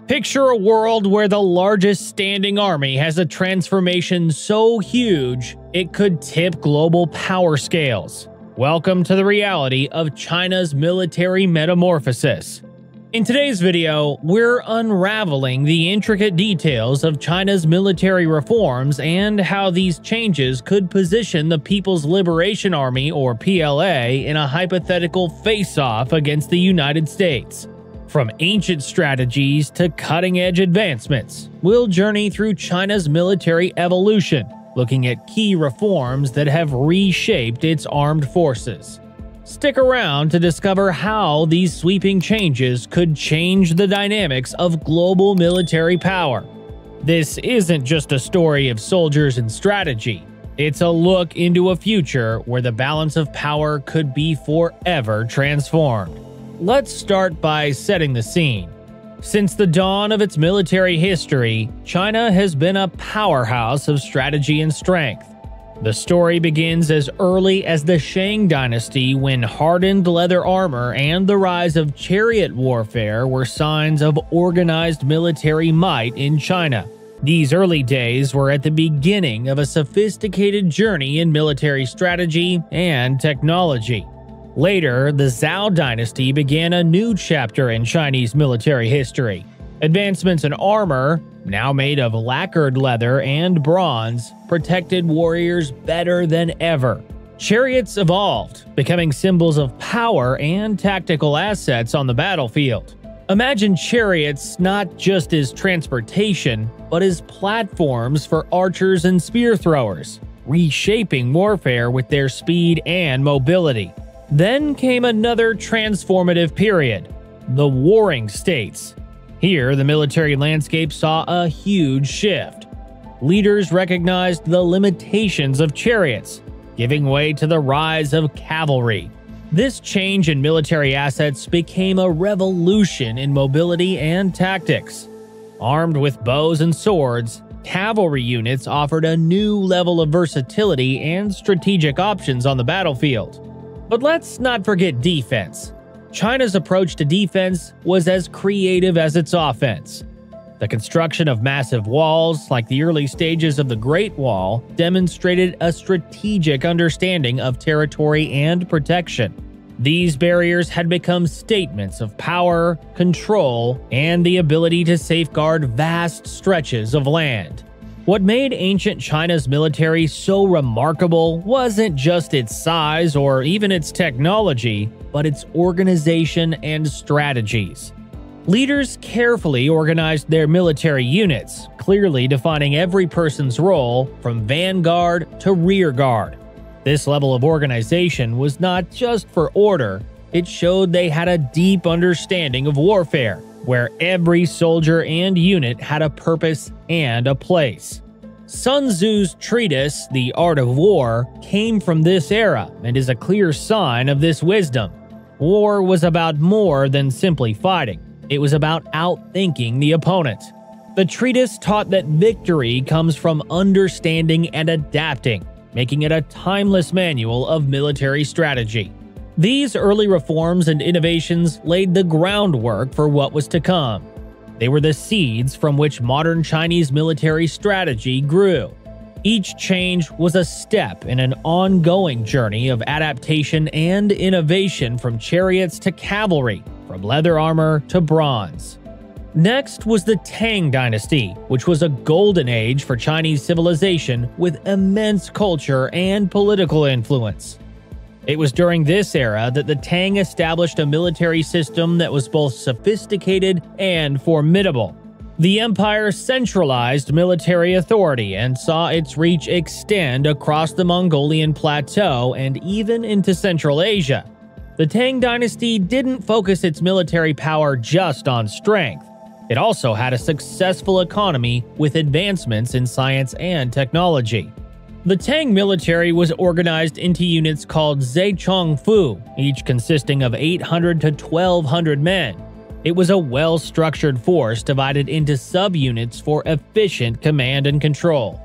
Picture a world where the largest standing army has a transformation so huge it could tip global power scales. Welcome to the reality of China's military metamorphosis. In today's video, we're unraveling the intricate details of China's military reforms and how these changes could position the People's Liberation Army, or PLA, in a hypothetical face-off against the United States. From ancient strategies to cutting-edge advancements, we'll journey through China's military evolution, looking at key reforms that have reshaped its armed forces. Stick around to discover how these sweeping changes could change the dynamics of global military power. This isn't just a story of soldiers and strategy. It's a look into a future where the balance of power could be forever transformed. Let's start by setting the scene. Since the dawn of its military history, China has been a powerhouse of strategy and strength. The story begins as early as the Shang Dynasty, when hardened leather armor and the rise of chariot warfare were signs of organized military might in China. These early days were at the beginning of a sophisticated journey in military strategy and technology. Later, the Tang Dynasty began a new chapter in Chinese military history. Advancements in armor, now made of lacquered leather and bronze, protected warriors better than ever. Chariots evolved, becoming symbols of power and tactical assets on the battlefield. Imagine chariots not just as transportation, but as platforms for archers and spear throwers, reshaping warfare with their speed and mobility. Then came another transformative period, the Warring States. Here, the military landscape saw a huge shift. Leaders recognized the limitations of chariots, giving way to the rise of cavalry. This change in military assets became a revolution in mobility and tactics. Armed with bows and swords, cavalry units offered a new level of versatility and strategic options on the battlefield. But let's not forget defense. China's approach to defense was as creative as its offense. The construction of massive walls, like the early stages of the Great Wall, demonstrated a strategic understanding of territory and protection. These barriers had become statements of power, control, and the ability to safeguard vast stretches of land. What made ancient China's military so remarkable wasn't just its size or even its technology, but its organization and strategies. Leaders carefully organized their military units, clearly defining every person's role from vanguard to rearguard. This level of organization was not just for order, it showed they had a deep understanding of warfare, where every soldier and unit had a purpose and a place. Sun Tzu's treatise, The Art of War, came from this era and is a clear sign of this wisdom. War was about more than simply fighting. It was about outthinking the opponent. The treatise taught that victory comes from understanding and adapting, making it a timeless manual of military strategy. These early reforms and innovations laid the groundwork for what was to come. They were the seeds from which modern Chinese military strategy grew. Each change was a step in an ongoing journey of adaptation and innovation, from chariots to cavalry, from leather armor to bronze. Next was the Tang Dynasty, which was a golden age for Chinese civilization with immense culture and political influence. It was during this era that the Tang established a military system that was both sophisticated and formidable. The empire centralized military authority and saw its reach extend across the Mongolian plateau and even into Central Asia. The Tang Dynasty didn't focus its military power just on strength. It also had a successful economy with advancements in science and technology. The Tang military was organized into units called Zhechongfu, each consisting of 800 to 1,200 men. It was a well-structured force divided into subunits for efficient command and control.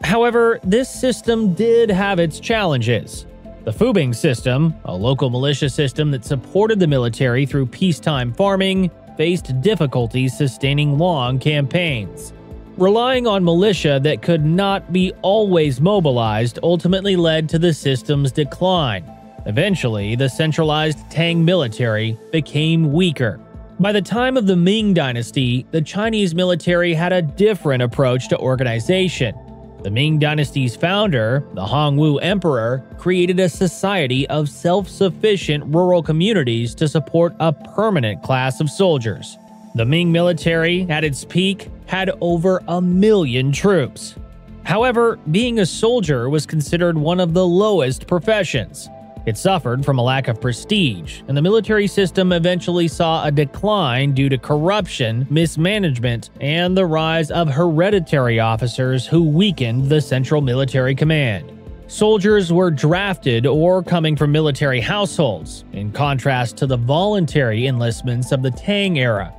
However, this system did have its challenges. The Fubing system, a local militia system that supported the military through peacetime farming, faced difficulties sustaining long campaigns. Relying on militia that could not be always mobilized ultimately led to the system's decline. Eventually, the centralized Tang military became weaker. By the time of the Ming Dynasty, the Chinese military had a different approach to organization. The Ming Dynasty's founder, the Hongwu Emperor, created a society of self-sufficient rural communities to support a permanent class of soldiers. The Ming military, at its peak, had over 1 million troops. However, being a soldier was considered one of the lowest professions. It suffered from a lack of prestige, and the military system eventually saw a decline due to corruption, mismanagement, and the rise of hereditary officers who weakened the central military command. Soldiers were drafted or coming from military households, in contrast to the voluntary enlistments of the Tang era.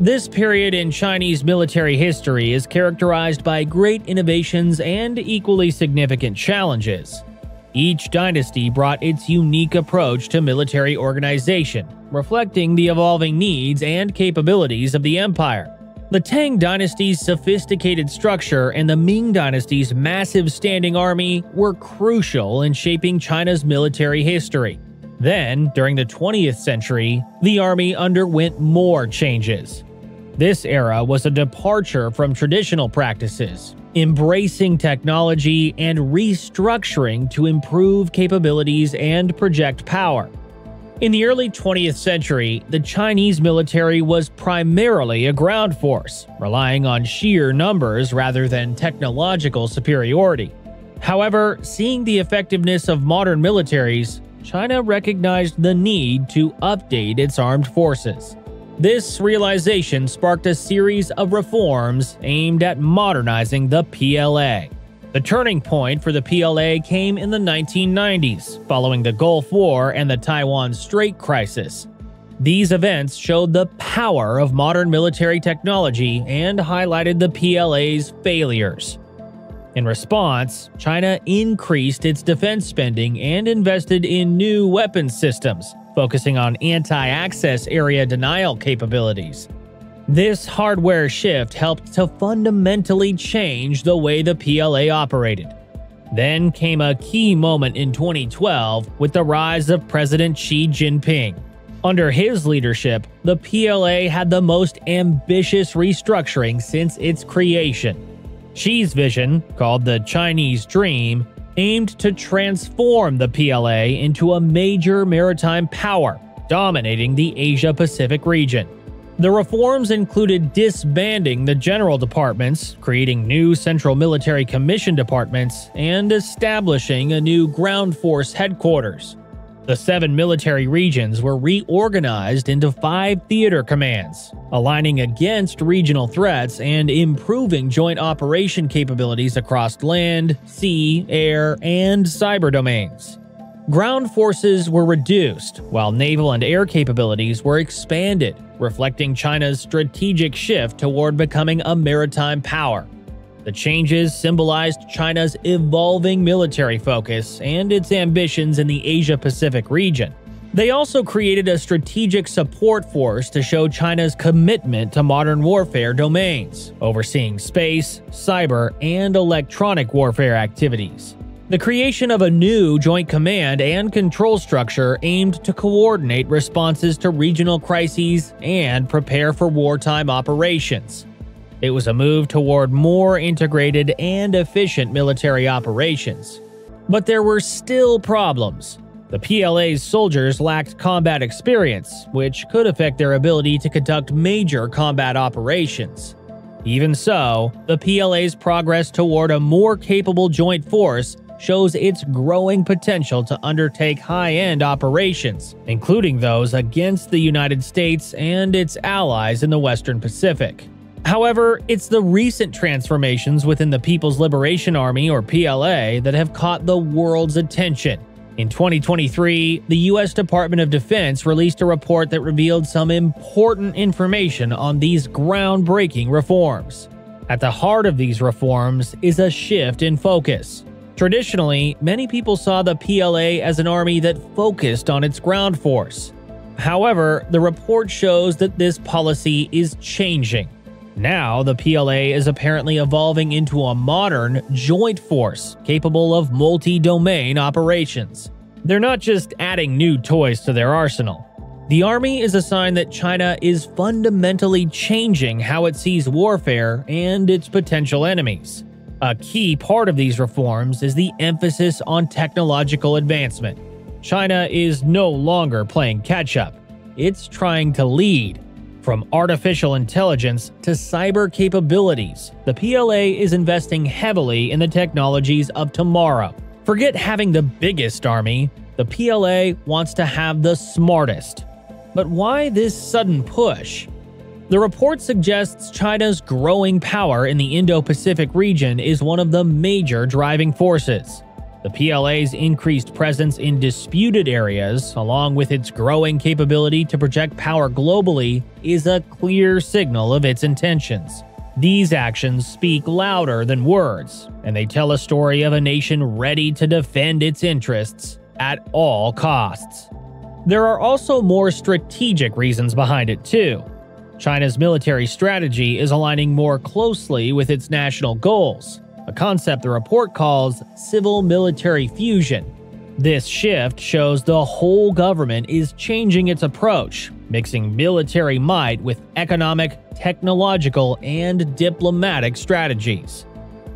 This period in Chinese military history is characterized by great innovations and equally significant challenges. Each dynasty brought its unique approach to military organization, reflecting the evolving needs and capabilities of the empire. The Tang Dynasty's sophisticated structure and the Ming Dynasty's massive standing army were crucial in shaping China's military history. Then, during the 20th century, the army underwent more changes. This era was a departure from traditional practices, embracing technology and restructuring to improve capabilities and project power. In the early 20th century, the Chinese military was primarily a ground force, relying on sheer numbers rather than technological superiority. However, seeing the effectiveness of modern militaries, China recognized the need to update its armed forces. This realization sparked a series of reforms aimed at modernizing the PLA. The turning point for the PLA came in the 1990s, following the Gulf War and the Taiwan Strait crisis. These events showed the power of modern military technology and highlighted the PLA's failures. In response, China increased its defense spending and invested in new weapons systems, focusing on anti-access area denial capabilities. This hardware shift helped to fundamentally change the way the PLA operated. Then came a key moment in 2012 with the rise of President Xi Jinping. Under his leadership, the PLA had the most ambitious restructuring since its creation. Xi's vision, called the Chinese Dream, aimed to transform the PLA into a major maritime power, dominating the Asia-Pacific region. The reforms included disbanding the general departments, creating new Central Military Commission departments, and establishing a new ground force headquarters. The 7 military regions were reorganized into 5 theater commands, aligning against regional threats and improving joint operation capabilities across land, sea, air, and cyber domains. Ground forces were reduced, while naval and air capabilities were expanded, reflecting China's strategic shift toward becoming a maritime power. The changes symbolized China's evolving military focus and its ambitions in the Asia-Pacific region. They also created a strategic support force to show China's commitment to modern warfare domains, overseeing space, cyber, and electronic warfare activities. The creation of a new joint command and control structure aimed to coordinate responses to regional crises and prepare for wartime operations. It was a move toward more integrated and efficient military operations. But there were still problems. The PLA's soldiers lacked combat experience, which could affect their ability to conduct major combat operations. Even so, the PLA's progress toward a more capable joint force shows its growing potential to undertake high-end operations, including those against the United States and its allies in the Western Pacific. However, it's the recent transformations within the People's Liberation Army, or PLA, that have caught the world's attention. In 2023, the U.S. Department of Defense released a report that revealed some important information on these groundbreaking reforms. At the heart of these reforms is a shift in focus. Traditionally, many people saw the PLA as an army that focused on its ground force. However, the report shows that this policy is changing. Now, the PLA is apparently evolving into a modern, joint force capable of multi-domain operations. They're not just adding new toys to their arsenal. The army is a sign that China is fundamentally changing how it sees warfare and its potential enemies. A key part of these reforms is the emphasis on technological advancement. China is no longer playing catch-up. It's trying to lead. From artificial intelligence to cyber capabilities, the PLA is investing heavily in the technologies of tomorrow. Forget having the biggest army, the PLA wants to have the smartest. But why this sudden push? The report suggests China's growing power in the Indo-Pacific region is one of the major driving forces. The PLA's increased presence in disputed areas, along with its growing capability to project power globally, is a clear signal of its intentions. These actions speak louder than words, and they tell a story of a nation ready to defend its interests at all costs. There are also more strategic reasons behind it, too. China's military strategy is aligning more closely with its national goals, a concept the report calls civil-military fusion. This shift shows the whole government is changing its approach, mixing military might with economic, technological, and diplomatic strategies.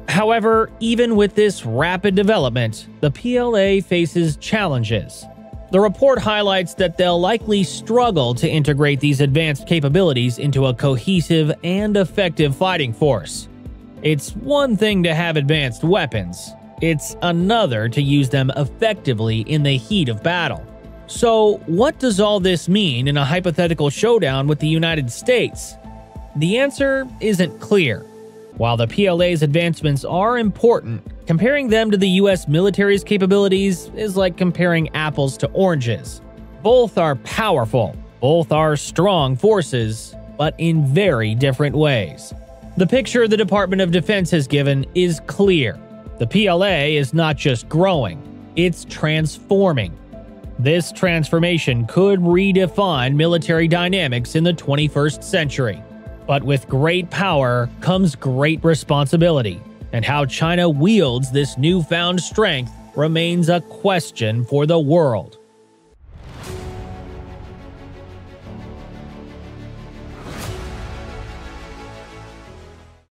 However, even with this rapid development, the PLA faces challenges. The report highlights that they'll likely struggle to integrate these advanced capabilities into a cohesive and effective fighting force. It's one thing to have advanced weapons, it's another to use them effectively in the heat of battle. So, what does all this mean in a hypothetical showdown with the United States? The answer isn't clear. While the PLA's advancements are important, comparing them to the US military's capabilities is like comparing apples to oranges. Both are powerful, both are strong forces, but in very different ways. The picture the Department of Defense has given is clear. The PLA is not just growing, it's transforming. This transformation could redefine military dynamics in the 21st century. But with great power comes great responsibility, and how China wields this newfound strength remains a question for the world.